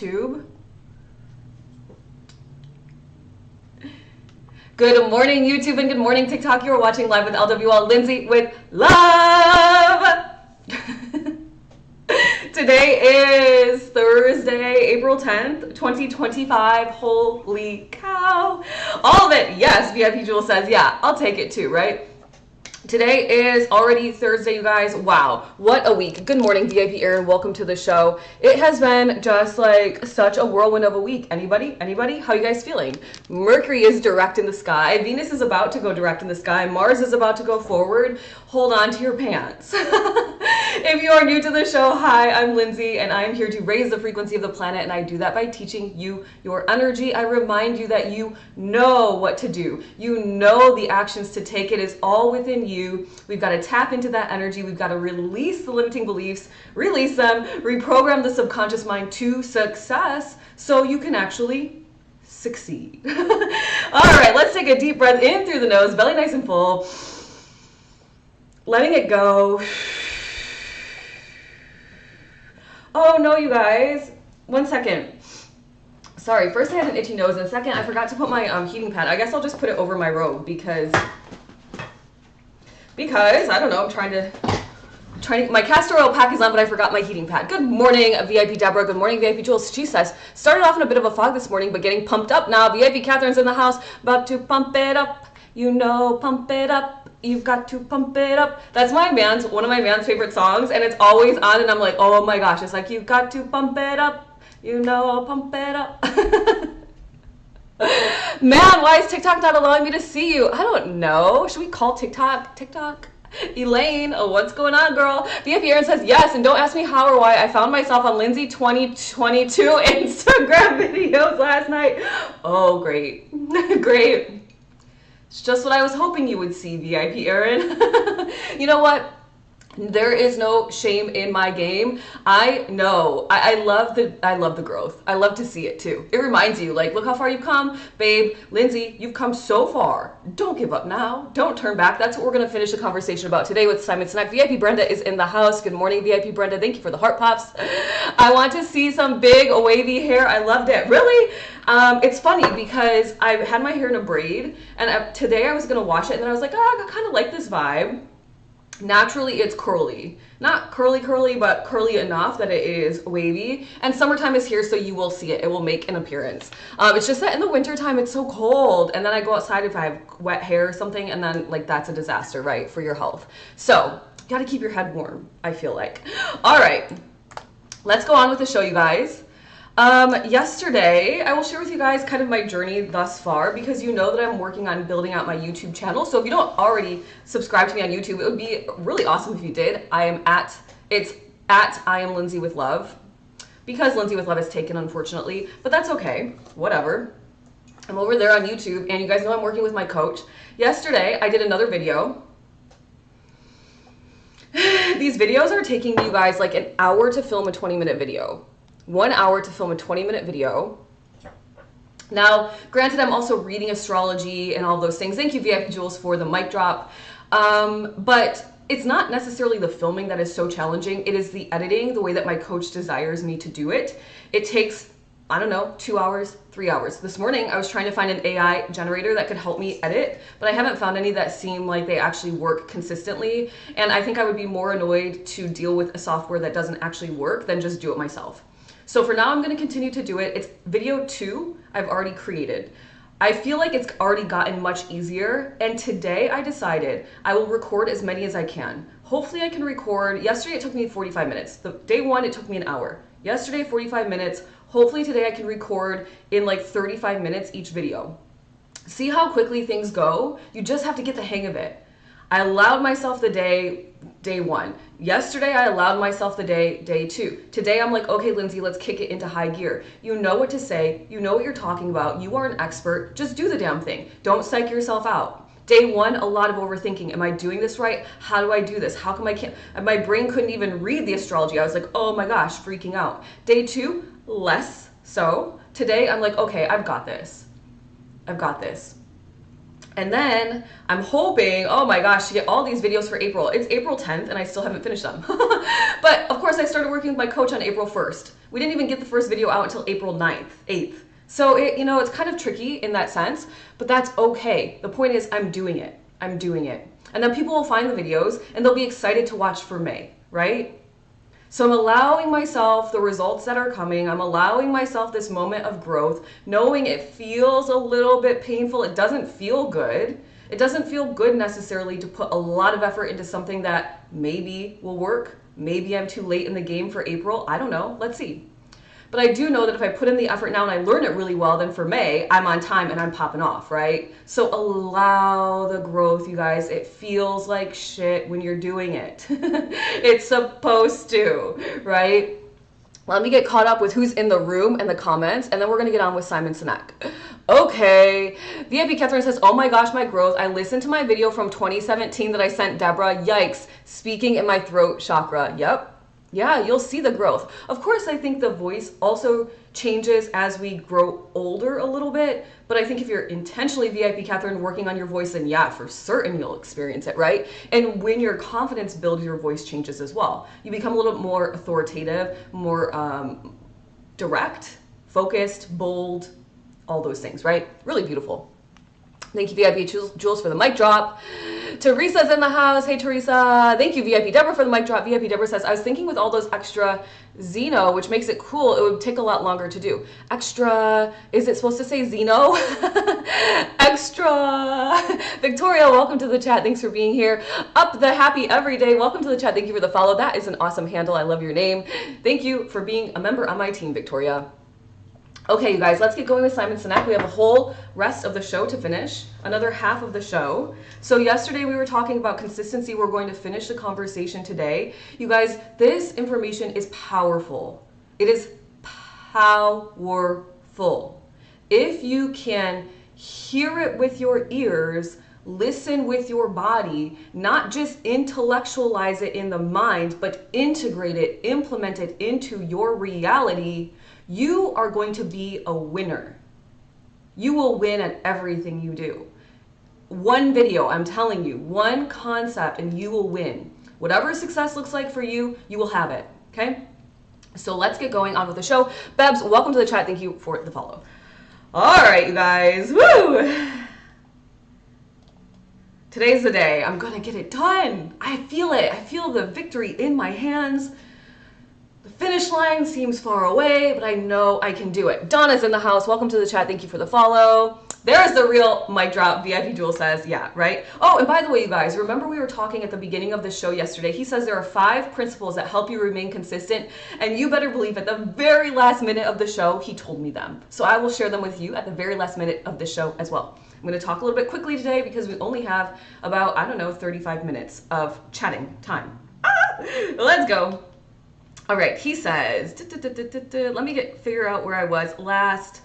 YouTube. Good morning, YouTube, and good morning, TikTok. You're watching Live with LWL, Lindsay with Love. Today is Thursday, April 10th, 2025. Holy cow. All of it. Yes, VIP Jewel says, yeah, I'll take it too, right? Today is already Thursday, you guys. Wow, what a week. Good morning, VIP Aaron. Welcome to the show. It has been just like such a whirlwind of a week. Anybody? How you guys feeling? Mercury is direct in the sky. Venus is about to go direct in the sky. Mars is about to go forward. Hold on to your pants. If you are new to the show, hi, I'm Lindsay, and I'm here to raise the frequency of the planet, and I do that by teaching you your energy. I remind you that you know what to do. You know the actions to take. It is all within you. We've got to tap into that energy. We've got to release the limiting beliefs, release them, reprogram the subconscious mind to success so you can actually succeed. All right, let's take a deep breath in through the nose, belly nice and full. Letting it go. Oh no, you guys. 1 second. Sorry, first I had an itchy nose, and second, I forgot to put my heating pad. I guess I'll just put it over my robe because I don't know, I'm trying to, my castor oil pack is on, but I forgot my heating pad. Good morning, VIP Deborah. Good morning, VIP Jules. She says, started off in a bit of a fog this morning, but getting pumped up now. VIP Catherine's in the house, about to pump it up. You know, pump it up. You've got to pump it up. That's one of my man's favorite songs, and it's always on, and I'm like, oh my gosh, it's like, you've got to pump it up. You know, pump it up. Man, why is TikTok not allowing me to see you? I don't know. Should we call TikTok? Elaine, oh, what's going on, girl? VIP Aaron says yes, and don't ask me how or why. I found myself on Lindsay 2022 Instagram videos last night. Oh, great. Great. It's just what I was hoping you would see, VIP Aaron. You know what? There is no shame in my game. I know. I love the growth. I love to see it too. It reminds you, like, look how far you've come, babe. Lindsay, you've come so far. Don't give up now. Don't turn back. That's what we're going to finish the conversation about today with Simon Sinek. VIP Brenda is in the house. Good morning, VIP Brenda. Thank you for the heart pops. I want to see some big wavy hair. I loved it. Really? It's funny because I had my hair in a braid, and today I was going to wash it, and then I was like, oh, I kind of like this vibe. Naturally, it's curly. Not curly, but curly enough that it is wavy. And summertime is here, so you will see it. It will make an appearance. It's just that in the wintertime, it's so cold. And then I go outside if I have wet hair or something, and then, like, that's a disaster, right, for your health. So, you gotta keep your head warm, I feel like. All right, let's go on with the show, you guys. Yesterday, I will share with you guys kind of my journey thus far, because you know that I'm working on building out my YouTube channel. So if you don't already subscribe to me on YouTube, it would be really awesome if you did. It's at I am Lindsay with Love, because Lindsay with Love is taken, unfortunately, but that's okay, whatever. I'm over there on YouTube, and you guys know I'm working with my coach. Yesterday, I did another video. These videos are taking you guys like an hour to film a 20-minute video. 1 hour to film a 20-minute video. Now, granted, I'm also reading astrology and all those things. Thank you, VIP Jules, for the mic drop. But it's not necessarily the filming that is so challenging. It is the editing, the way that my coach desires me to do it. It takes, I don't know, 2 hours, 3 hours. This morning, I was trying to find an AI generator that could help me edit, but I haven't found any that seem like they actually work consistently. And I think I would be more annoyed to deal with a software that doesn't actually work than just do it myself. So for now, I'm going to continue to do it. It's video 2 I've already created. I feel like it's already gotten much easier. And today I decided I will record as many as I can. Hopefully I can record. Yesterday it took me 45 minutes. Day 1, it took me an hour. Yesterday, 45 minutes. Hopefully today I can record in like 35 minutes each video. See how quickly things go? You just have to get the hang of it. I allowed myself the day 1. Yesterday, I allowed myself the day 2. Today, I'm like, okay, Lindsay, let's kick it into high gear. You know what to say. You know what you're talking about. You are an expert. Just do the damn thing. Don't psych yourself out. Day 1, a lot of overthinking. Am I doing this right? How do I do this? How come I can't? My brain couldn't even read the astrology. I was like, oh my gosh, freaking out. Day 2, less so. Today, I'm like, okay, I've got this. And then I'm hoping, oh my gosh, to get all these videos for April. It's April 10th and I still haven't finished them. But of course I started working with my coach on April 1st. We didn't even get the first video out until April 8th. So it's kind of tricky in that sense, but that's okay. The point is I'm doing it. I'm doing it. And then people will find the videos and they'll be excited to watch for May, right? So I'm allowing myself the results that are coming. I'm allowing myself this moment of growth, knowing it feels a little bit painful. It doesn't feel good. It doesn't feel good necessarily to put a lot of effort into something that maybe will work. Maybe I'm too late in the game for April. I don't know. Let's see. But I do know that if I put in the effort now and I learn it really well, then for May, I'm on time and I'm popping off, right? So allow the growth, you guys. It feels like shit when you're doing it. It's supposed to, right? Let me get caught up with who's in the room and the comments, and then we're going to get on with Simon Sinek. Okay. VIP Catherine says, oh my gosh, my growth. I listened to my video from 2017 that I sent Deborah. Yikes. Speaking in my throat chakra. Yep. Yeah, you'll see the growth. Of course, I think the voice also changes as we grow older a little bit, but I think if you're intentionally, VIP Catherine, working on your voice, then yeah, for certain you'll experience it, right? And when your confidence builds, your voice changes as well. You become a little more authoritative, more direct, focused, bold, all those things, right? Really beautiful. Thank you, VIP Jules, for the mic drop. Teresa's in the house. Hey, Teresa. Thank you, VIP Deborah, for the mic drop. VIP Deborah says, I was thinking with all those extra Xeno, which makes it cool, it would take a lot longer to do. Extra, is it supposed to say Xeno? Extra. Victoria, welcome to the chat. Thanks for being here. Up the happy everyday. Welcome to the chat. Thank you for the follow. That is an awesome handle. I love your name. Thank you for being a member on my team, Victoria. Okay, you guys, let's get going with Simon Sinek. We have a whole rest of the show to finish, another half of the show. So yesterday we were talking about consistency. We're going to finish the conversation today. You guys, this information is powerful. It is powerful. If you can hear it with your ears, listen with your body, not just intellectualize it in the mind, but integrate it, implement it into your reality, you are going to be a winner. You will win at everything you do. One video, I'm telling you, one concept, and you will win. Whatever success looks like for you, you will have it, okay? So let's get going on with the show. Bebs, welcome to the chat. Thank you for the follow. All right, you guys. Woo! Today's the day. I'm gonna get it done. I feel it. I feel the victory in my hands. The finish line seems far away, but I know I can do it. Donna's in the house. Welcome to the chat. Thank you for the follow. There's the real mic drop. VIP Jewel says, yeah, right? Oh, and by the way, you guys, remember we were talking at the beginning of the show yesterday. He says there are 5 principles that help you remain consistent, and you better believe at the very last minute of the show, he told me them. So I will share them with you at the very last minute of the show as well. I'm going to talk a little bit quickly today because we only have about, 35 minutes of chatting time. Let's go. All right, he says, let me figure out where I was last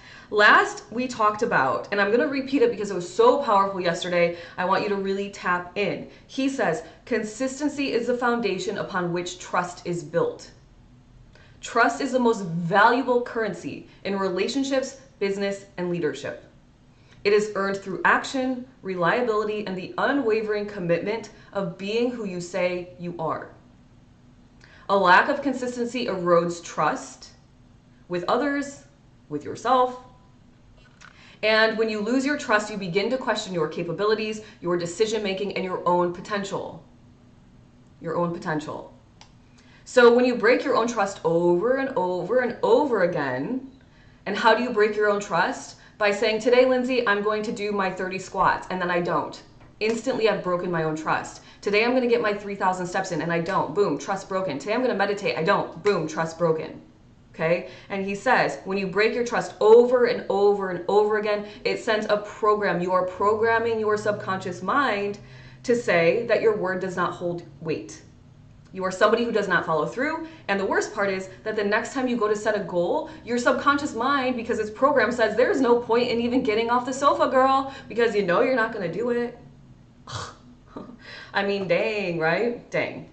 we talked about, and I'm going to repeat it because it was so powerful yesterday. I want you to really tap in. He says, consistency is the foundation upon which trust is built. Trust is the most valuable currency in relationships, business, and leadership. It is earned through action, reliability, and the unwavering commitment of being who you say you are. A lack of consistency erodes trust with others, with yourself. And when you lose your trust, you begin to question your capabilities, your decision-making, and your own potential. Your own potential. So when you break your own trust over and over and over again, and how do you break your own trust? By saying, today, Lindsay, I'm going to do my 30 squats, and then I don't. Instantly, I've broken my own trust. Today, I'm going to get my 3,000 steps in, and I don't. Boom, trust broken. Today, I'm going to meditate. I don't. Boom, trust broken. Okay? And he says, when you break your trust over and over and over again, it sends a program. You are programming your subconscious mind to say that your word does not hold weight. You are somebody who does not follow through. And the worst part is that the next time you go to set a goal, your subconscious mind, because its program says there's no point in even getting off the sofa, girl, because you know you're not going to do it. I mean, dang, right? Dang.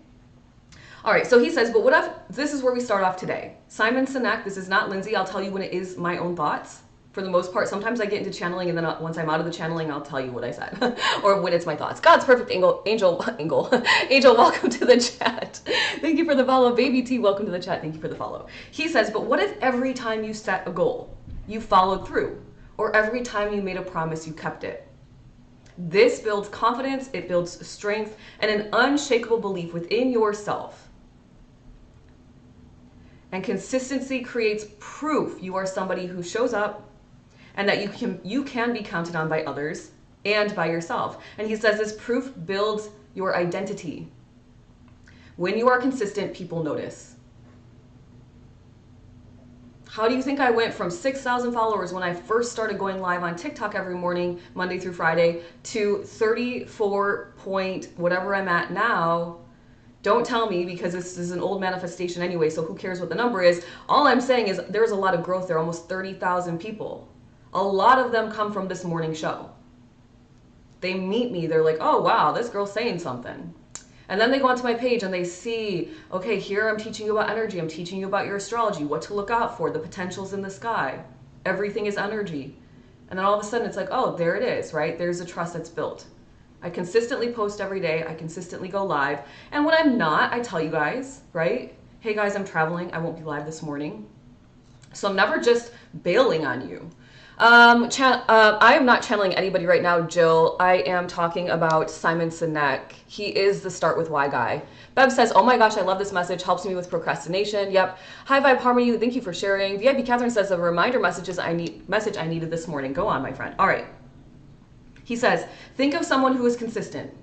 All right, so he says, but what if, this is where we start off today. Simon Sinek, this is not Lindsay. I'll tell you when it is my own thoughts. For the most part, sometimes I get into channeling, and then once I'm out of the channeling, I'll tell you what I said, or when it's my thoughts. God's perfect angel, angel, welcome to the chat. Thank you for the follow. Baby T, welcome to the chat. Thank you for the follow. He says, but what if every time you set a goal, you followed through, or every time you made a promise, you kept it? This builds confidence, it builds strength, and an unshakable belief within yourself. And consistency creates proof you are somebody who shows up, and that you can be counted on by others and by yourself. And he says this proof builds your identity. When you are consistent, people notice. How do you think I went from 6,000 followers when I first started going live on TikTok every morning, Monday through Friday, to 34 point whatever I'm at now? Don't tell me, because this is an old manifestation anyway, so who cares what the number is? All I'm saying is there's a lot of growth there, almost 30,000 people. A lot of them come from this morning show. They meet me, they're like, oh wow, this girl's saying something. And then they go onto my page and they see, okay, here I'm teaching you about energy, I'm teaching you about your astrology, what to look out for, the potentials in the sky. Everything is energy. And then all of a sudden it's like, oh, there it is, right? There's a trust that's built. I consistently post every day, I consistently go live. And when I'm not, I tell you guys, right? Hey guys, I'm traveling, I won't be live this morning. So I'm never just bailing on you. I am not channeling anybody right now, Jill. I am talking about Simon Sinek. He is the Start With Why guy. Bev says, oh my gosh, I love this message. Helps me with procrastination. Yep. High Vibe Harmony, thank you for sharing. VIP Catherine says, a reminder message I needed this morning. Go on, my friend. All right. He says, think of someone who is consistent.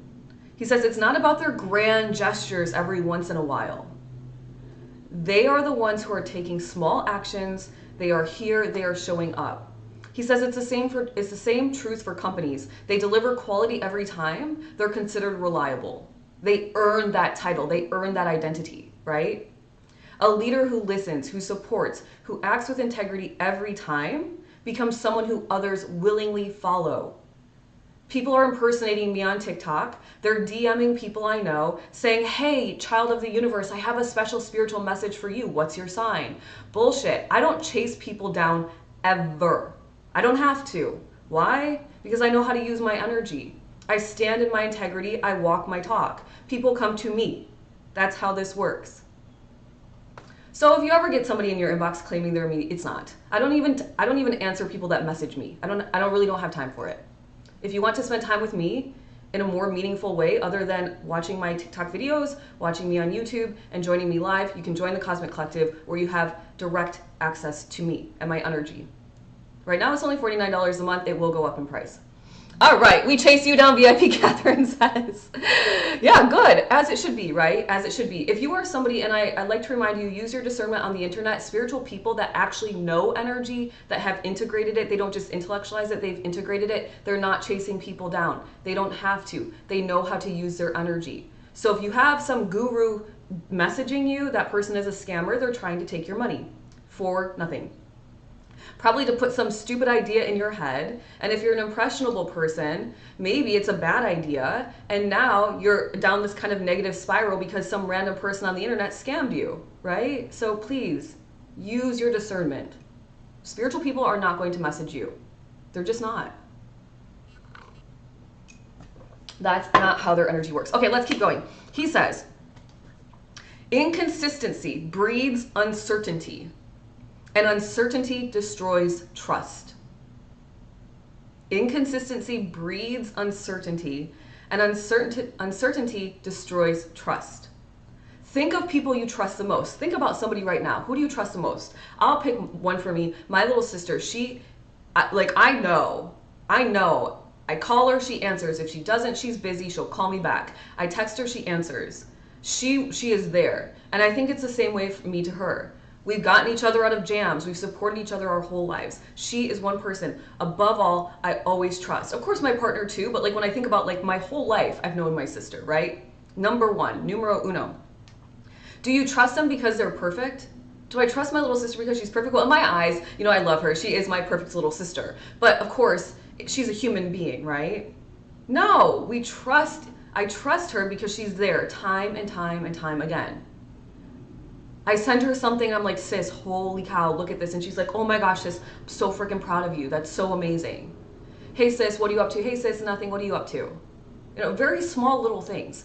He says, it's not about their grand gestures every once in a while. They are the ones who are taking small actions. They are here. They are showing up. He says it's the same truth for companies. They deliver quality every time. They're considered reliable. They earn that title. They earn that identity, right? A leader who listens, who supports, who acts with integrity every time becomes someone who others willingly follow. People are impersonating me on TikTok. They're DMing people I know saying, hey, child of the universe, I have a special spiritual message for you. What's your sign? Bullshit. I don't chase people down ever. I don't have to. Why? Because I know how to use my energy. I stand in my integrity. I walk my talk. People come to me. That's how this works. So if you ever get somebody in your inbox claiming they're me, it's not. I don't even answer people that message me. I don't have time for it. If you want to spend time with me in a more meaningful way, other than watching my TikTok videos, watching me on YouTube, and joining me live, you can join the Cosmic Collective, where you have direct access to me and my energy. Right now it's only $49 a month. It will go up in price. All right, we chase you down, VIP Catherine says. Yeah, good, as it should be, right? As it should be. If you are somebody, and I'd like to remind you, use your discernment on the internet. Spiritual people that actually know energy, that have integrated it, they don't just intellectualize it, they've integrated it. They're not chasing people down. They don't have to. They know how to use their energy. So if you have some guru messaging you, that person is a scammer, they're trying to take your money for nothing. Probably to put some stupid idea in your head. And if you're an impressionable person, maybe it's a bad idea. And now you're down this kind of negative spiral because some random person on the internet scammed you, right? So please use your discernment. Spiritual people are not going to message you. They're just not. That's not how their energy works. Okay, let's keep going. He says, inconsistency breeds uncertainty. And uncertainty destroys trust. Inconsistency breeds uncertainty, and uncertainty destroys trust. Think of people you trust the most. Think about somebody right now. Who do you trust the most? I'll pick one for me. My little sister, I know. I call her, she answers. If she doesn't, she's busy, she'll call me back. I text her, she answers. She is there. And I think it's the same way for me to her. We've gotten each other out of jams. We've supported each other our whole lives. She is one person. Above all, I always trust. Of course, my partner too, but when I think about my whole life, I've known my sister, right? Number one, numero uno. Do you trust them because they're perfect? Do I trust my little sister because she's perfect? Well, in my eyes, I love her. She is my perfect little sister. But of course, she's a human being, right? No, I trust her because she's there time and time and time again. I send her something. I'm like, sis, holy cow, look at this. And she's like, oh my gosh, sis, I'm so freaking proud of you. That's so amazing. Hey, sis, what are you up to? Hey, sis, nothing. What are you up to? You know, very small little things.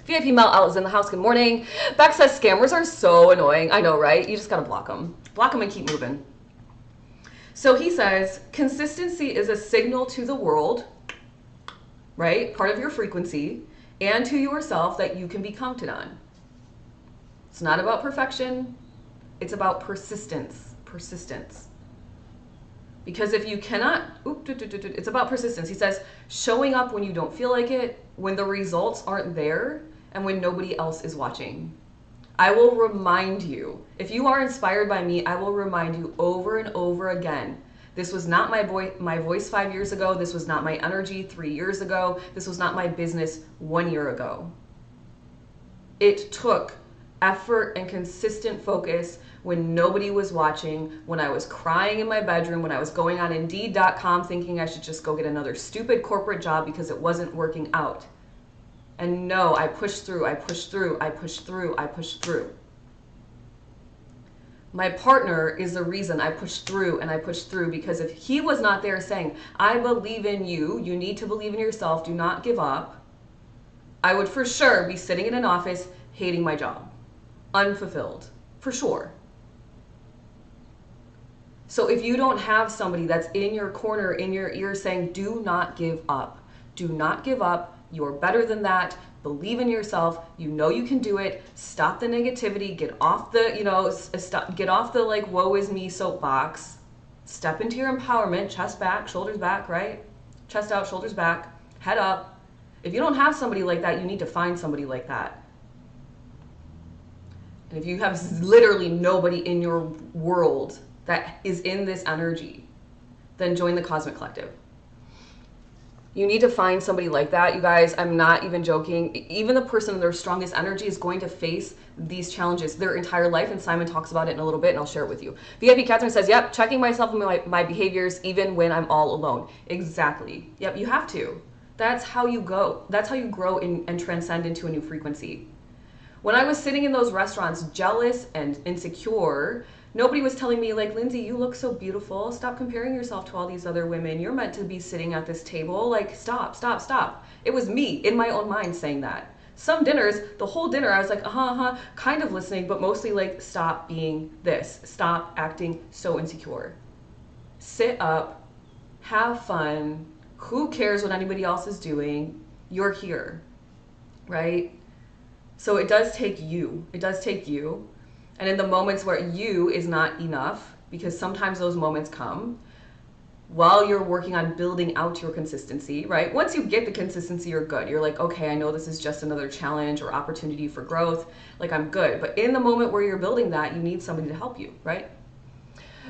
VIP Mel Out is in the house. Good morning. Beck says scammers are so annoying. I know, right? You just got to block them. Block them and keep moving. So he says, consistency is a signal to the world, right? Part of your frequency, and to yourself that you can be counted on. It's not about perfection. It's about persistence. Persistence. Because if you cannot, it's about persistence. He says, showing up when you don't feel like it, when the results aren't there, and when nobody else is watching. I will remind you, if you are inspired by me, I will remind you over and over again. This was not my voice 5 years ago. This was not my energy 3 years ago. This was not my business 1 year ago. It took effort and consistent focus when nobody was watching, when I was crying in my bedroom, when I was going on Indeed.com thinking I should just go get another stupid corporate job because it wasn't working out. And no, I pushed through, I pushed through, I pushed through, I pushed through. My partner is the reason I pushed through and I pushed through, because if he was not there saying, I believe in you, you need to believe in yourself, do not give up, I would for sure be sitting in an office hating my job. Unfulfilled, for sure. So if you don't have somebody that's in your corner, in your ear saying, do not give up. Do not give up. You're better than that. Believe in yourself. You know you can do it. Stop the negativity. Get off the, get off the like, woe is me soapbox. Step into your empowerment. Chest back, shoulders back, right? Chest out, shoulders back, head up. If you don't have somebody like that, you need to find somebody like that. And if you have literally nobody in your world that is in this energy, then join the Cosmic Collective. You need to find somebody like that, you guys. I'm not even joking. Even the person in their strongest energy is going to face these challenges their entire life, and Simon talks about it in a little bit, and I'll share it with you. VIP Catherine says, yep, checking myself and my behaviors even when I'm all alone. Exactly. Yep, you have to. That's how you go. That's how you grow and transcend into a new frequency. When I was sitting in those restaurants, jealous and insecure, nobody was telling me like, Lindsay, you look so beautiful. Stop comparing yourself to all these other women. You're meant to be sitting at this table. Like, stop, stop, stop. It was me in my own mind saying that. Some dinners, the whole dinner, I was like, kind of listening, but mostly like, stop being this. Stop acting so insecure. Sit up, have fun. Who cares what anybody else is doing? You're here, right? So it does take you. It does take you. And in the moments where you is not enough, because sometimes those moments come while you're working on building out your consistency, right? Once you get the consistency, you're good. You're like, okay, I know this is just another challenge or opportunity for growth. Like, I'm good. But in the moment where you're building that, you need somebody to help you, right?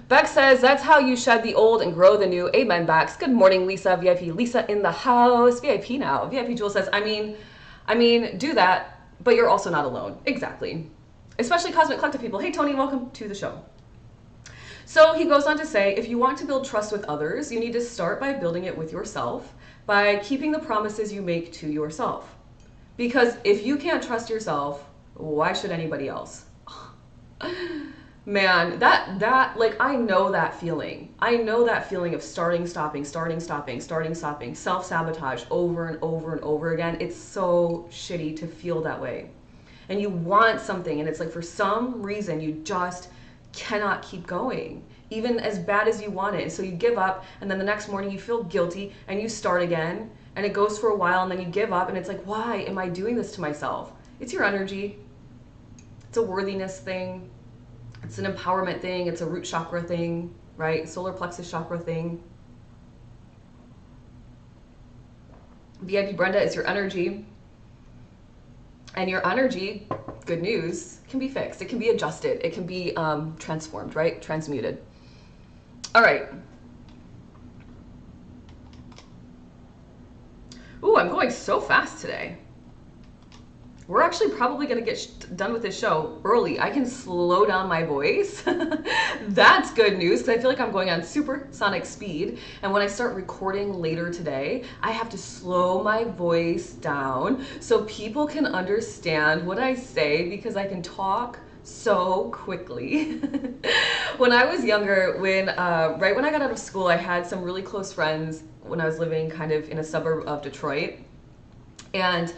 Beck says, that's how you shed the old and grow the new. Amen, Bex. Good morning, Lisa. VIP Lisa in the house. VIP now. VIP Jewel says, I mean, do that, but you're also not alone. Exactly. Especially Cosmic Collective people. Hey, Tony, welcome to the show. So he goes on to say, if you want to build trust with others, you need to start by building it with yourself, by keeping the promises you make to yourself. Because if you can't trust yourself, why should anybody else? Man, that like, I know that feeling. I know that feeling of starting, stopping, self-sabotage over and over and over again. It's so shitty to feel that way. And you want something, and it's like, for some reason, you just cannot keep going, even as bad as you want it. And so you give up, and then the next morning you feel guilty, and you start again, and it goes for a while, and then you give up, and it's like, why am I doing this to myself? It's your energy. It's a worthiness thing. It's an empowerment thing. It's a root chakra thing, right? Solar plexus chakra thing. VIP Brenda is your energy. And your energy, good news, can be fixed. It can be adjusted. It can be transformed, right? Transmuted. All right. Ooh, I'm going so fast today. We're actually probably going to get done with this show early. I can slow down my voice. That's good news, because I feel like I'm going on supersonic speed. And when I start recording later today, I have to slow my voice down so people can understand what I say, because I can talk so quickly. When I was younger, right when I got out of school, I had some really close friends when I was living kind of in a suburb of Detroit. And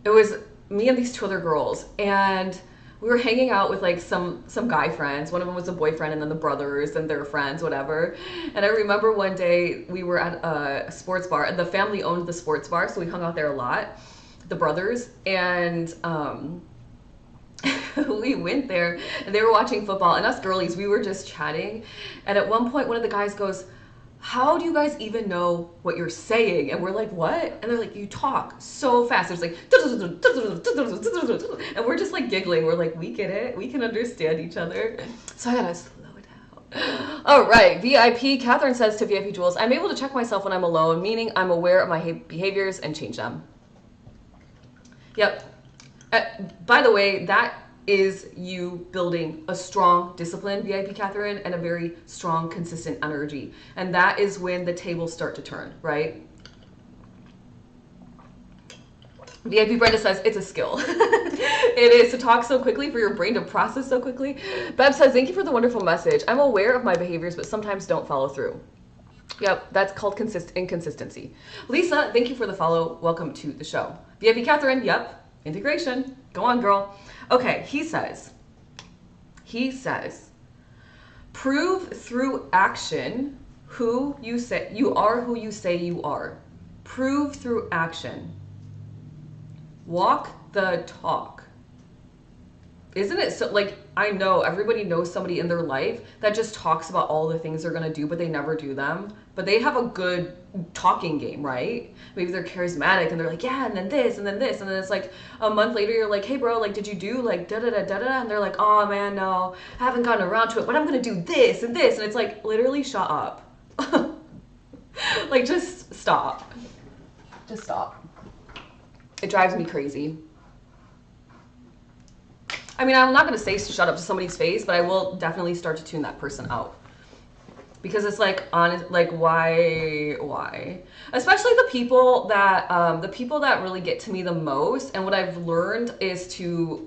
it was me and these two other girls, and we were hanging out with like some guy friends. One of them was a boyfriend, and then the brothers and their friends, whatever. And I remember one day we were at a sports bar, and the family owned the sports bar, so we hung out there a lot, the brothers. And we went there, and they were watching football, and us girlies, we were just chatting. And at one point, one of the guys goes, "How do you guys even know what you're saying?" And we're like, "What?" And they're like, "You talk so fast." It's like, and we're just like giggling. We're like, "We get it. We can understand each other." So I gotta slow it down. All right, VIP. Catherine says to VIP Jules, "I'm able to check myself when I'm alone, meaning I'm aware of my behaviors and change them." Yep. By the way, that is you building a strong discipline, VIP Catherine, and a very strong, consistent energy. And that is when the tables start to turn, right? VIP Brenda says it's a skill. It is to talk so quickly, for your brain to process so quickly. Bev says, "Thank you for the wonderful message. I'm aware of my behaviors, but sometimes don't follow through." Yep, that's called inconsistency. Lisa, thank you for the follow. Welcome to the show. VIP Catherine, yep, integration. Go on, girl. Okay, he says, prove through action who you say you are, who you say you are. Prove through action. Walk the talk. Isn't it so, like, I know everybody knows somebody in their life that just talks about all the things they're going to do, but they never do them. But they have a good talking game, right? Maybe they're charismatic and they're like, yeah, and then this, and then this. And then it's like a month later, you're like, "Hey, bro, like, did you do like da-da-da-da-da?" And they're like, "Oh, man, no, I haven't gotten around to it, but I'm going to do this and this." And it's like, literally, shut up. Like, just stop. Just stop. It drives me crazy. I mean, I'm not going to say shut up to somebody's face, but I will definitely start to tune that person out. Because it's like, honest, like, why? Especially the people that really get to me the most. And what I've learned is to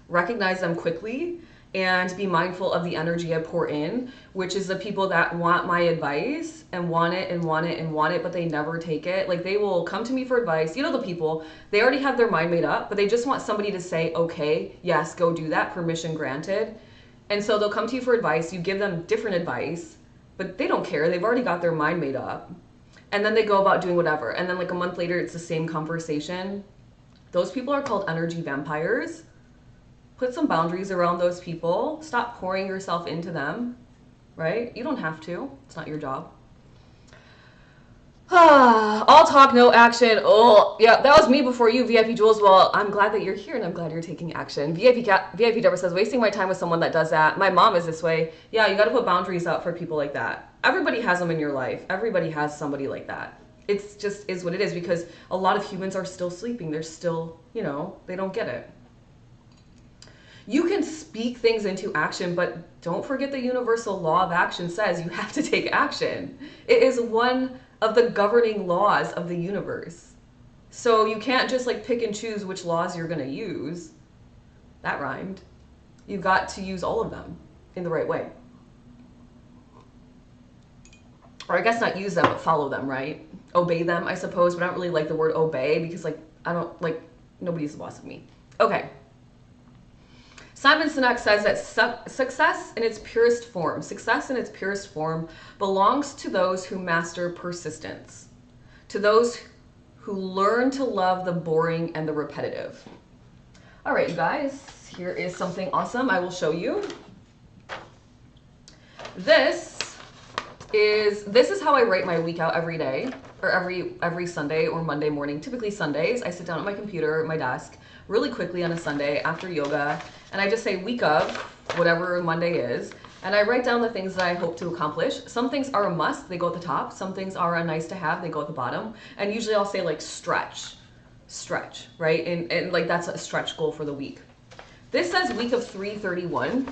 recognize them quickly and be mindful of the energy I pour in, which is the people that want my advice and want it and want it and want it, but they never take it. Like, they will come to me for advice. You know, the people, they already have their mind made up, but they just want somebody to say, "Okay, yes, go do that, permission granted." And so they'll come to you for advice. You give them different advice, but they don't care. They've already got their mind made up. And then they go about doing whatever. And then like a month later, it's the same conversation. Those people are called energy vampires. Put some boundaries around those people. Stop pouring yourself into them, right? You don't have to. It's not your job. All talk, no action. Oh, yeah, that was me before you, VIP Jules. Well, I'm glad that you're here, and I'm glad you're taking action. VIP Deborah says, "Wasting my time with someone that does that. My mom is this way." Yeah, you got to put boundaries out for people like that. Everybody has them in your life. Everybody has somebody like that. It's just is what it is, because a lot of humans are still sleeping. They're still, they don't get it. You can speak things into action, but don't forget the universal law of action says you have to take action. It is one of the governing laws of the universe. So you can't just like pick and choose which laws you're going to use. That rhymed. You've got to use all of them in the right way. Or I guess not use them, but follow them, right? Obey them, I suppose, but I don't really like the word obey because like, I don't like, nobody's the boss of me. Okay. Simon Sinek says that success in its purest form belongs to those who master persistence, to those who learn to love the boring and the repetitive. All right, you guys, here is something awesome I will show you. This is how I write my week out every day, or every Sunday or Monday morning. Typically Sundays, I sit down at my computer, at my desk, really quickly on a Sunday after yoga, and I just say week of whatever Monday is, and I write down the things that I hope to accomplish. Some things are a must, they go at the top. Some things are a nice to have, they go at the bottom. And usually I'll say like stretch, right? And like that's a stretch goal for the week. This says week of 3/31.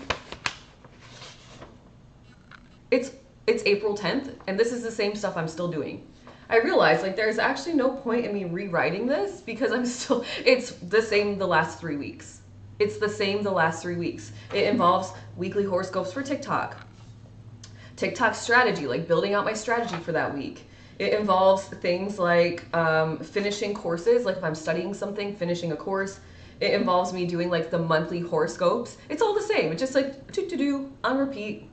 It's April 10th, and this is the same stuff I'm still doing. I realized like there's actually no point in me rewriting this because it's the same the last 3 weeks. It's the same the last 3 weeks. It involves weekly horoscopes for TikTok, TikTok strategy, like building out my strategy for that week. It involves things like finishing courses, like if I'm studying something, finishing a course. It involves me doing like the monthly horoscopes. It's all the same. It's just like do on repeat,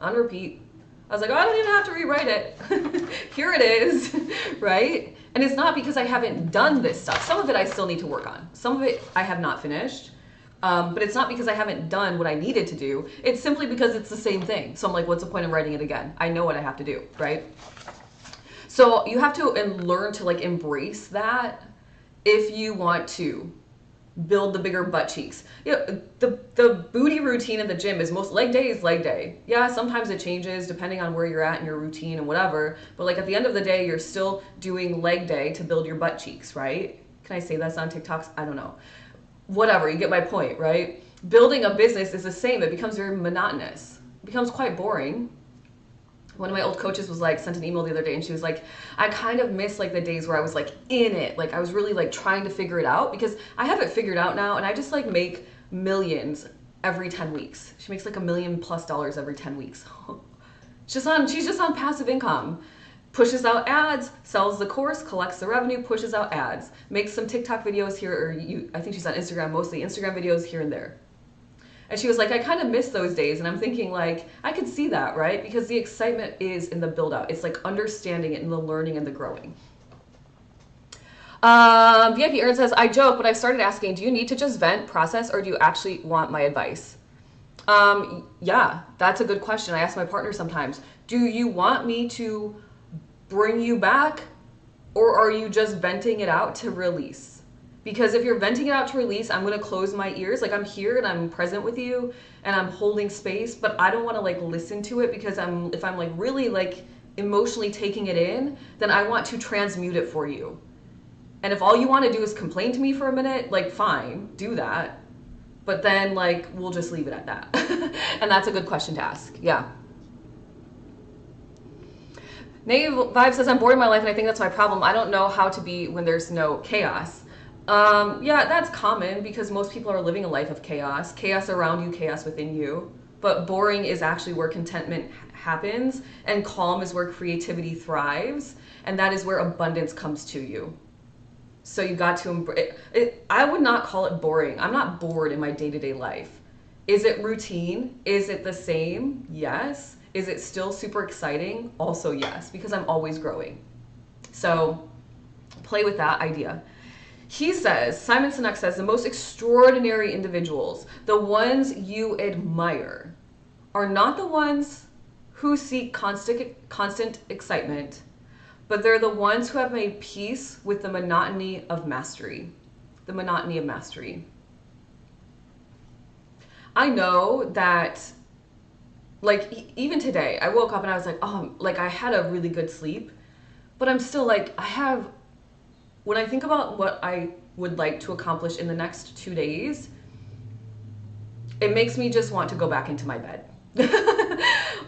on repeat. I was like, oh, I don't even have to rewrite it. Here it is, right? And it's not because I haven't done this stuff. Some of it I still need to work on. Some of it I have not finished. But it's not because I haven't done what I needed to do. It's simply because it's the same thing. So I'm like, what's the point of writing it again? I know what I have to do, right? So you have to learn to like embrace that if you want to build the bigger butt cheeks. You know, the booty routine at the gym is most leg day is leg day. Yeah, sometimes it changes depending on where you're at in your routine and whatever. But like at the end of the day, you're still doing leg day to build your butt cheeks, right? Can I say that's on TikToks? I don't know. Whatever, you get my point, right? Building a business is the same. It becomes very monotonous. It becomes quite boring. One of my old coaches was like, sent an email the other day and she was like, I kind of miss like the days where I was like in it. Like I was really like trying to figure it out, because I have it figured out now and I just like make millions every 10 weeks. She makes like $1 million+ every 10 weeks. she's just on passive income. Pushes out ads, sells the course, collects the revenue, pushes out ads, makes some TikTok videos here, or I think she's on Instagram, mostly Instagram videos here and there. And she was like, I kind of miss those days. And I'm thinking like, I could see that, right? Because the excitement is in the build out. It's like understanding it and the learning and the growing. VIP Earn says, I joke, but I started asking, do you need to just vent, process, or do you actually want my advice? Yeah, that's a good question. I ask my partner sometimes, do you want me to bring you back, or are you just venting it out to release? Because if you're venting it out to release, I'm going to close my ears. Like I'm here and I'm present with you and I'm holding space, but I don't want to like listen to it, because if I'm like really like emotionally taking it in, then I want to transmute it for you. And if all you want to do is complain to me for a minute, like fine, do that. But then like, we'll just leave it at that. And that's a good question to ask. Yeah. Native Vibe says, I'm bored in my life and I think that's my problem. I don't know how to be when there's no chaos. Yeah, that's common because most people are living a life of chaos. Chaos around you, chaos within you. But boring is actually where contentment happens, and calm is where creativity thrives, and that is where abundance comes to you. So you got to embrace it. I would not call it boring. I'm not bored in my day-to-day life. Is it routine? Is it the same? Yes. Is it still super exciting? Also yes, because I'm always growing. So play with that idea. He says, Simon Sinek says, the most extraordinary individuals, the ones you admire, are not the ones who seek constant excitement, but they're the ones who have made peace with the monotony of mastery. The monotony of mastery. I know that, like, even today, I woke up and I was like, oh, like I had a really good sleep, but I'm still like, when I think about what I would like to accomplish in the next 2 days, it makes me just want to go back into my bed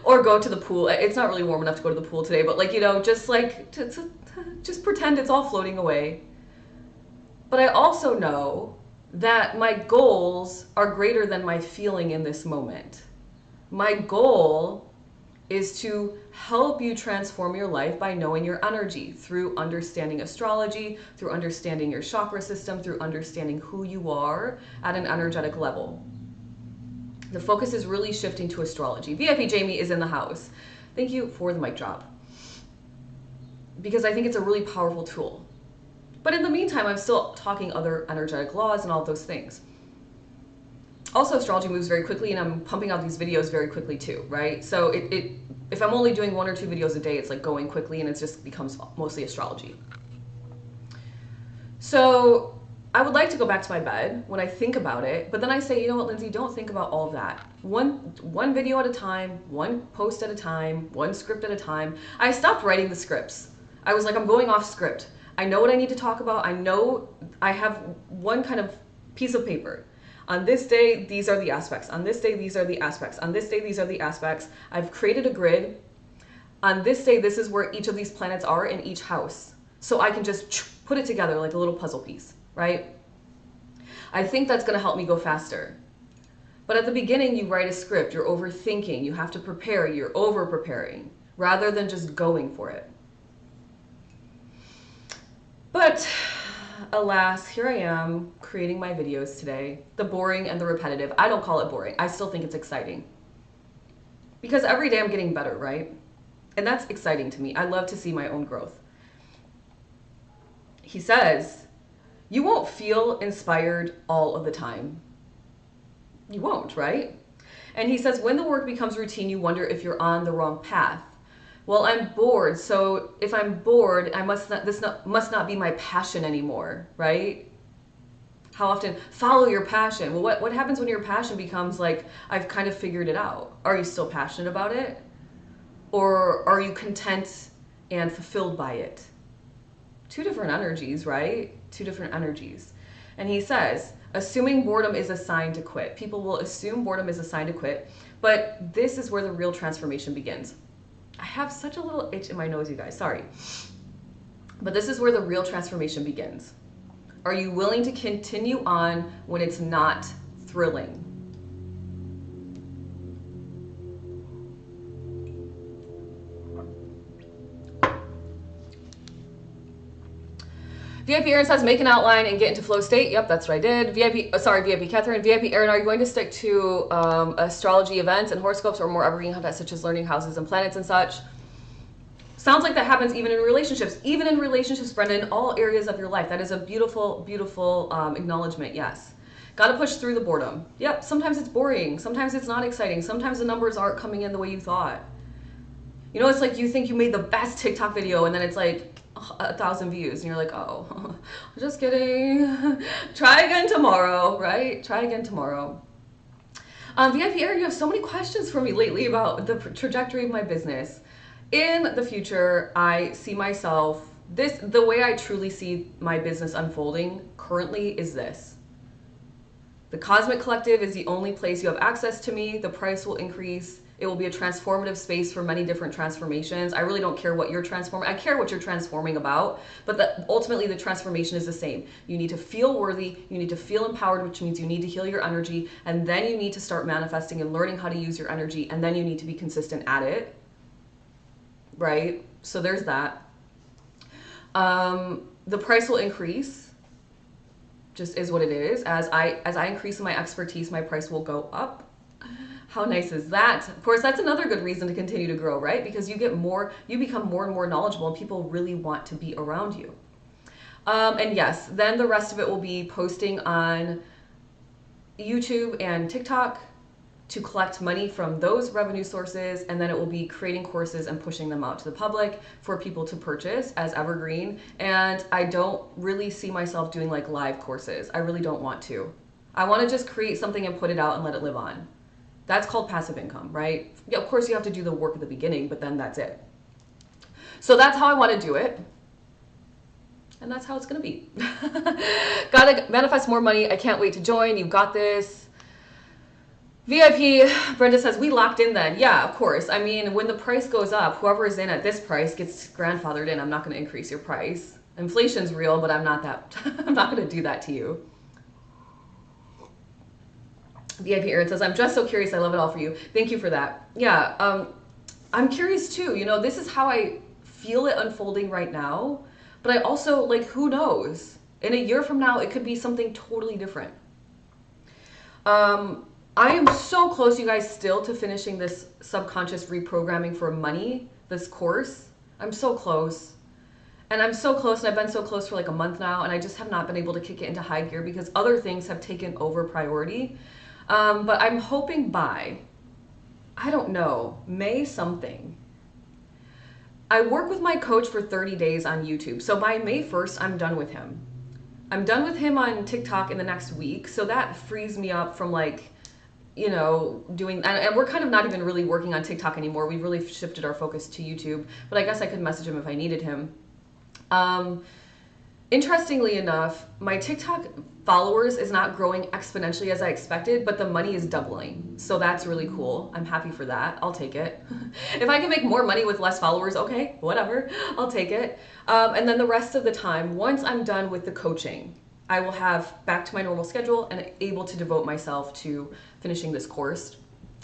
or go to the pool. It's not really warm enough to go to the pool today, but like, you know, just like just pretend it's all floating away. But I also know that my goals are greater than my feeling in this moment. My goal is to help you transform your life by knowing your energy through understanding astrology, through understanding your chakra system, through understanding who you are at an energetic level. The focus is really shifting to astrology. VIP Jamie is in the house. Thank you for the mic drop, because I think it's a really powerful tool. But in the meantime, I'm still talking other energetic laws and all of those things. Also, astrology moves very quickly, and I'm pumping out these videos very quickly too, right? So if I'm only doing 1 or 2 videos a day, it's like going quickly, and it just becomes mostly astrology. So I would like to go back to my bed when I think about it, but then I say, you know what, Lindsay, don't think about all of that. One video at a time, one post at a time, one script at a time. I stopped writing the scripts. I was like, I'm going off script. I know what I need to talk about. I know I have one kind of piece of paper. On this day, these are the aspects. On this day, these are the aspects. On this day, these are the aspects. I've created a grid. On this day, this is where each of these planets are in each house. So I can just put it together like a little puzzle piece, right? I think that's going to help me go faster. But at the beginning, you write a script, you're overthinking, you have to prepare, you're over preparing, rather than just going for it. But alas, here I am creating my videos today. The boring and the repetitive. I don't call it boring. I still think it's exciting. Because every day I'm getting better, right? And that's exciting to me. I love to see my own growth. He says, you won't feel inspired all of the time. You won't, right? And he says, when the work becomes routine, you wonder if you're on the wrong path. Well, I'm bored, so if I'm bored, this must not be my passion anymore, right? How often? Follow your passion. Well, what happens when your passion becomes like, I've kind of figured it out? Are you still passionate about it? Or are you content and fulfilled by it? Two different energies, right? Two different energies. And he says, assuming boredom is a sign to quit. People will assume boredom is a sign to quit, but this is where the real transformation begins. I have such a little itch in my nose, you guys, sorry. But this is where the real transformation begins. Are you willing to continue on when it's not thrilling? VIP Aaron says, make an outline and get into flow state. Yep, that's what I did. VIP Catherine. VIP Aaron, are you going to stick to astrology events and horoscopes or more evergreen content such as learning houses and planets and such? Sounds like that happens even in relationships. Even in relationships, Brenda, in all areas of your life. That is a beautiful, beautiful acknowledgement, yes. Got to push through the boredom. Yep, sometimes it's boring. Sometimes it's not exciting. Sometimes the numbers aren't coming in the way you thought. You know, it's like you think you made the best TikTok video and then it's like 1,000 views and you're like, oh, just kidding. Try again tomorrow, right? Try again tomorrow. VIP Aaron, you have so many questions for me lately about the trajectory of my business. In the future, I see myself, the way I truly see my business unfolding currently is this. The Cosmic Collective is the only place you have access to me. The price will increase. It will be a transformative space for many different transformations. I really don't care what you're transforming. I care what you're transforming about, but ultimately the transformation is the same. You need to feel worthy. You need to feel empowered, which means you need to heal your energy. And then you need to start manifesting and learning how to use your energy. And then you need to be consistent at it. Right? So there's that. The price will increase. Just is what it is. As I increase in my expertise, my price will go up. How nice is that? Of course, that's another good reason to continue to grow, right? Because you become more and more knowledgeable and people really want to be around you. And yes, then the rest of it will be posting on YouTube and TikTok to collect money from those revenue sources. And then it will be creating courses and pushing them out to the public for people to purchase as evergreen. And I don't really see myself doing like live courses. I really don't want to. I want to just create something and put it out and let it live on. That's called passive income, right? Yeah, of course you have to do the work at the beginning, but then that's it. So that's how I want to do it. And that's how it's going to be. Gotta manifest more money. I can't wait to join. You've got this. VIP, Brenda says, we locked in then. Yeah, of course. I mean, when the price goes up, whoever is in at this price gets grandfathered in. I'm not going to increase your price. Inflation's real, but I'm not going to do that to you. VIP Aaron says, I'm just so curious. I love it all for you. Thank you for that. Yeah, I'm curious too. You know, this is how I feel it unfolding right now. But I also, like, who knows? In a year from now, it could be something totally different. I am so close, you guys, still to finishing this subconscious reprogramming for money, this course. I'm so close. And I'm so close, and I've been so close for like a month now, and I just have not been able to kick it into high gear because other things have taken over priority. But I'm hoping by, I don't know, May something. I work with my coach for 30 days on YouTube. So by May 1st, I'm done with him. I'm done with him on TikTok in the next week. So that frees me up from like, you know, doing, and we're kind of not even really working on TikTok anymore. We've really shifted our focus to YouTube, but I guess I could message him if I needed him. Interestingly enough, my TikTok followers is not growing exponentially as I expected, but the money is doubling. So that's really cool. I'm happy for that. I'll take it. If I can make more money with less followers, okay, whatever, I'll take it. And then the rest of the time, once I'm done with the coaching, I will have back to my normal schedule and able to devote myself to finishing this course.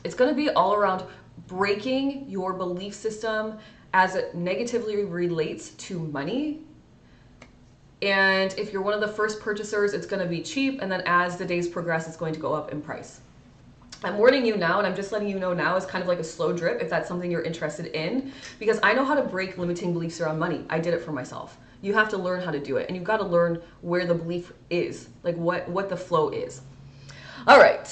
It's going to be all around breaking your belief system as it negatively relates to money. And if you're one of the first purchasers, it's going to be cheap. And then as the days progress, it's going to go up in price. I'm warning you now, and I'm just letting you know now, is kind of like a slow drip if that's something you're interested in, because I know how to break limiting beliefs around money. I did it for myself. You have to learn how to do it, and you've got to learn where the belief is, like what the flow is. All right.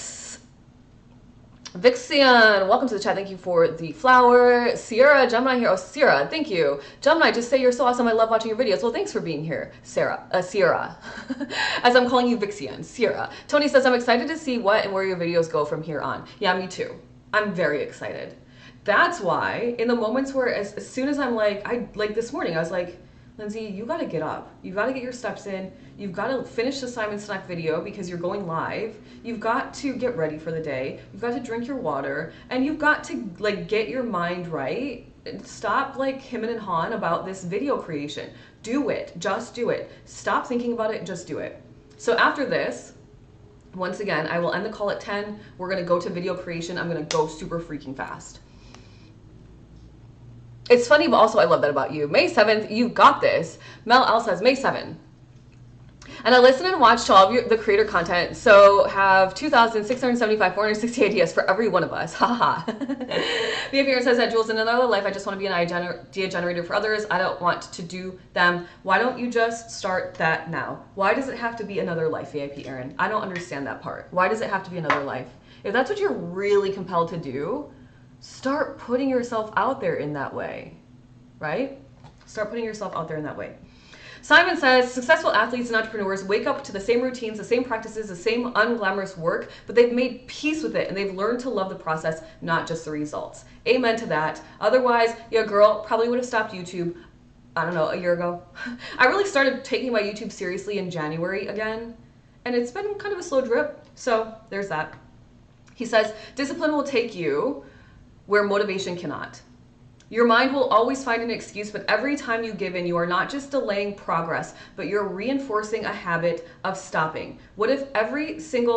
Vixian, welcome to the chat. Thank you for the flower. Sierra, Gemini here. Oh, Sierra, thank you. Gemini, just say you're so awesome. I love watching your videos. Well, thanks for being here, Sierra. As I'm calling you Vixian, Sierra. Tony says, I'm excited to see what and where your videos go from here on. Yeah, me too. I'm very excited. That's why in the moments where as soon as I'm like this morning, I was like, Lindsay, you got to get up. You got to get your steps in. You've got to finish the Simon Sinek video because you're going live. You've got to get ready for the day. You've got to drink your water, and you've got to like get your mind right. Stop like hemming and hawing about this video creation. Do it. Just do it. Stop thinking about it. Just do it. So after this, once again, I will end the call at 10. We're going to go to video creation. I'm going to go super freaking fast. It's funny, but also I love that about you. May 7th, you got this. Mel L says, May 7th. And I listen and watch to all of the creator content, so have 460 ideas for every one of us. Haha. Behavior says that Jules, in another life, I just want to be an idea generator for others. I don't want to do them. Why don't you just start that now? Why does it have to be another life, VIP Aaron? I don't understand that part. Why does it have to be another life? If that's what you're really compelled to do, start putting yourself out there in that way, right? Start putting yourself out there in that way. Simon says, successful athletes and entrepreneurs wake up to the same routines, the same practices, the same unglamorous work, but they've made peace with it and they've learned to love the process, not just the results. Amen to that. Otherwise, your girl probably would have stopped YouTube, I don't know, a year ago. I really started taking my YouTube seriously in January again, and it's been kind of a slow drip. So there's that. He says, discipline will take you where motivation cannot. Your mind will always find an excuse, but every time you give in, you are not just delaying progress, but you're reinforcing a habit of stopping. What if every excuse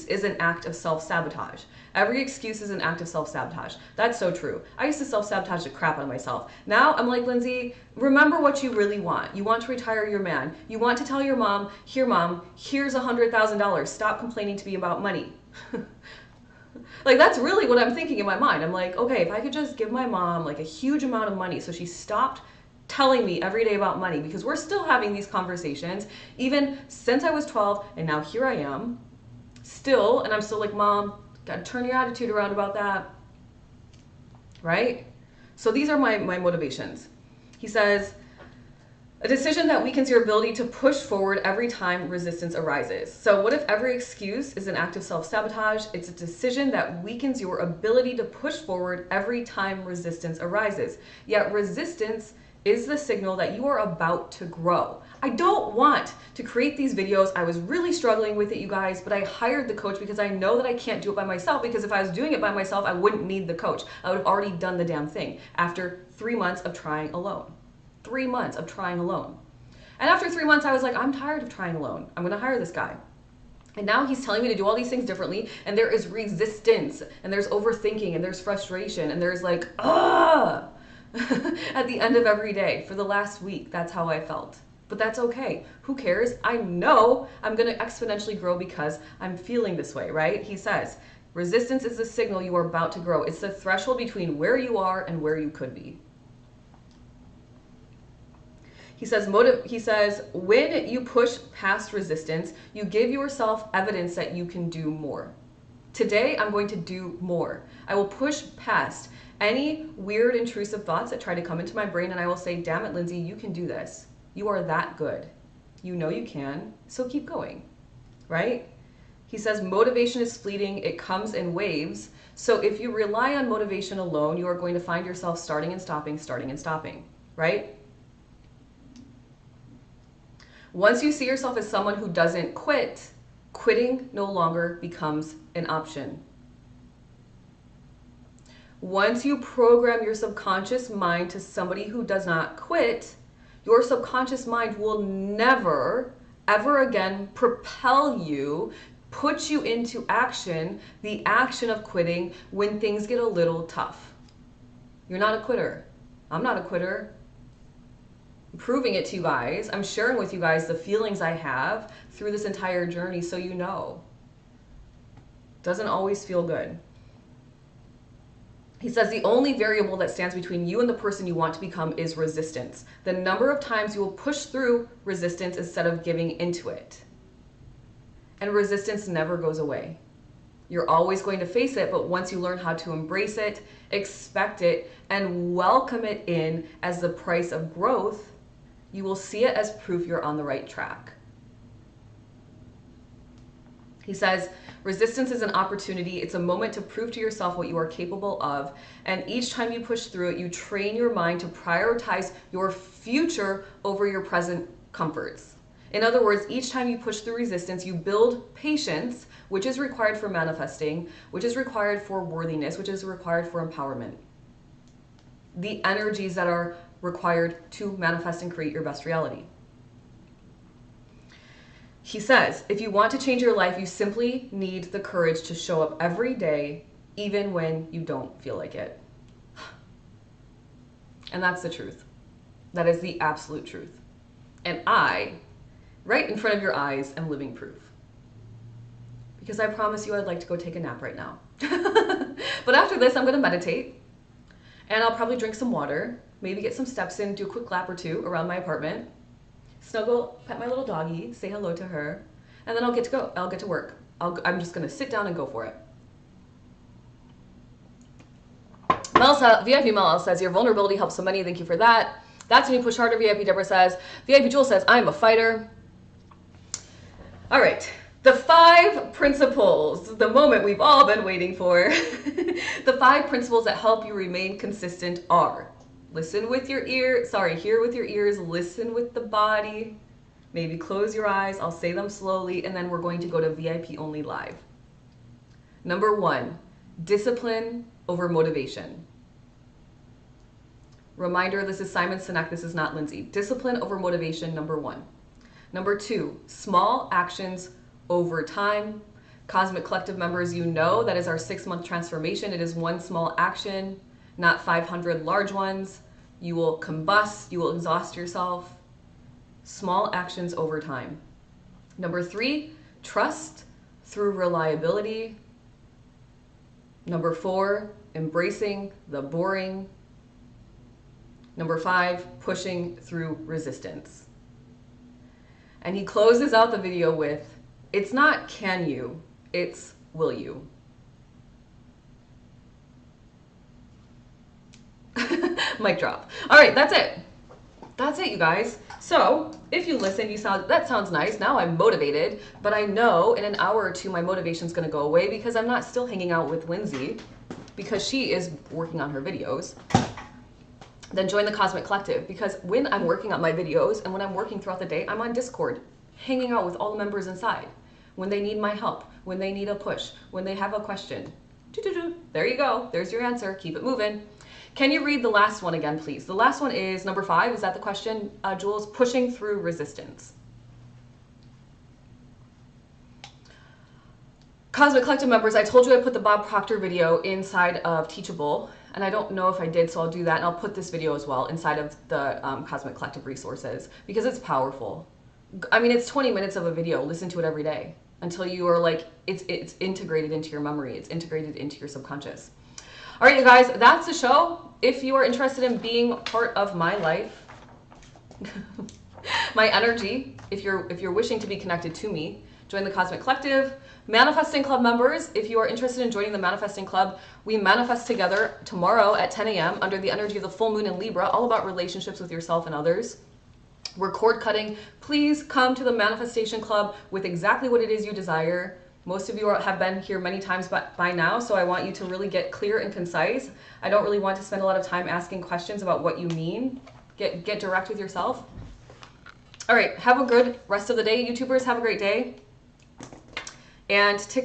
is an act of self-sabotage? Every excuse is an act of self-sabotage. That's so true. I used to self-sabotage the crap out of myself. Now I'm like, Lindsay, remember what you really want. You want to retire your man. You want to tell your mom, here mom, here's $100,000. Stop complaining to me about money. Like, that's really what I'm thinking in my mind. I'm like, okay, if I could just give my mom like a huge amount of money so she stopped telling me every day about money, because we're still having these conversations even since I was 12, and now here I am still, and I'm still like, mom, gotta turn your attitude around about that, right? So these are my motivations. He says, a decision that weakens your ability to push forward every time resistance arises. So what if every excuse is an act of self-sabotage? It's a decision that weakens your ability to push forward every time resistance arises. Yet resistance is the signal that you are about to grow. I don't want to create these videos. I was really struggling with it, you guys, but I hired the coach because I know that I can't do it by myself, because if I was doing it by myself, I wouldn't need the coach. I would have already done the damn thing after 3 months of trying alone. 3 months of trying alone. And after 3 months, I was like, I'm tired of trying alone. I'm gonna hire this guy. And now he's telling me to do all these things differently, and there is resistance, and there's overthinking, and there's frustration, and there's like, at the end of every day. For the last week, that's how I felt. But that's okay. Who cares? I know I'm gonna exponentially grow because I'm feeling this way, right? He says, resistance is the signal you are about to grow. It's the threshold between where you are and where you could be. He says, when you push past resistance, you give yourself evidence that you can do more. Today, I'm going to do more. I will push past any weird, intrusive thoughts that try to come into my brain, and I will say, damn it, Lindsay, you can do this. You are that good. You know you can, so keep going, right? He says, motivation is fleeting. It comes in waves. So if you rely on motivation alone, you are going to find yourself starting and stopping, right? Once you see yourself as someone who doesn't quit, quitting no longer becomes an option. Once you program your subconscious mind to somebody who does not quit, your subconscious mind will never, ever again propel you, put you into action, the action of quitting when things get a little tough. You're not a quitter. I'm not a quitter. I'm proving it to you guys. I'm sharing with you guys the feelings I have through this entire journey so you know. Doesn't always feel good. He says the only variable that stands between you and the person you want to become is resistance. The number of times you will push through resistance instead of giving into it. And resistance never goes away. You're always going to face it, but once you learn how to embrace it, expect it, and welcome it in as the price of growth, you will see it as proof you're on the right track. He says, resistance is an opportunity. It's a moment to prove to yourself what you are capable of. And each time you push through it, you train your mind to prioritize your future over your present comforts. In other words, each time you push through resistance, you build patience, which is required for manifesting, which is required for worthiness, which is required for empowerment. The energies that are required to manifest and create your best reality. He says, if you want to change your life, you simply need the courage to show up every day, even when you don't feel like it. And that's the truth. That is the absolute truth. And I, right in front of your eyes, am living proof. Because I promise you I'd like to go take a nap right now. But after this, I'm going to meditate. And I'll probably drink some water, maybe get some steps in, do a quick lap or two around my apartment. Snuggle, pet my little doggy, say hello to her, and then I'll get to go. I'll get to work. I'm just going to sit down and go for it. VIP Mel says, your vulnerability helps so many. Thank you for that. That's when you push harder. VIP Deborah says. VIP Jewel says, I am a fighter. All right. The 5 principles, the moment we've all been waiting for. The 5 principles that help you remain consistent are: listen with your ear, hear with your ears, listen with the body, maybe close your eyes, I'll say them slowly, and then we're going to go to VIP only live. Number 1, discipline over motivation. Reminder, this is Simon Sinek, this is not Lindsay. Discipline over motivation, number 1. Number 2, small actions over time. Cosmic Collective members, you know that is our 6-month transformation. It is one small action, not 500 large ones. You will combust, you will exhaust yourself. Small actions over time. Number 3, trust through reliability. Number 4, embracing the boring. Number 5, pushing through resistance. And he closes out the video with, it's not can you, it's will you. Mic drop. All right, that's it. That's it, you guys. So if you listen, that sounds nice. Now I'm motivated, but I know in an hour or two, my motivation's gonna go away because I'm not still hanging out with Lindsay because she is working on her videos. Then join the Cosmic Collective, because when I'm working on my videos and when I'm working throughout the day, I'm on Discord, hanging out with all the members inside. When they need my help, when they need a push, when they have a question. There you go. There's your answer. Keep it moving. Can you read the last one again, please? The last one is number 5. Is that the question, Jules? Pushing through resistance. Cosmic Collective members, I told you I put the Bob Proctor video inside of Teachable, and I don't know if I did, so I'll do that, and I'll put this video as well inside of the Cosmic Collective resources, because it's powerful. I mean, it's 20 minutes of a video. Listen to it every day until you are like, it's integrated into your memory. It's integrated into your subconscious. All right, you guys, that's the show. If you are interested in being part of my life, my energy, if you're wishing to be connected to me, join the Cosmic Collective. Manifesting Club members, if you are interested in joining the Manifesting Club, we manifest together tomorrow at 10 a.m. under the energy of the full moon in Libra, all about relationships with yourself and others. We're cord cutting. Please come to the Manifestation Club with exactly what it is you desire. Most of you have been here many times by now, so I want you to really get clear and concise. I don't really want to spend a lot of time asking questions about what you mean. Get direct with yourself. All right, have a good rest of the day, YouTubers. Have a great day. And TikTok.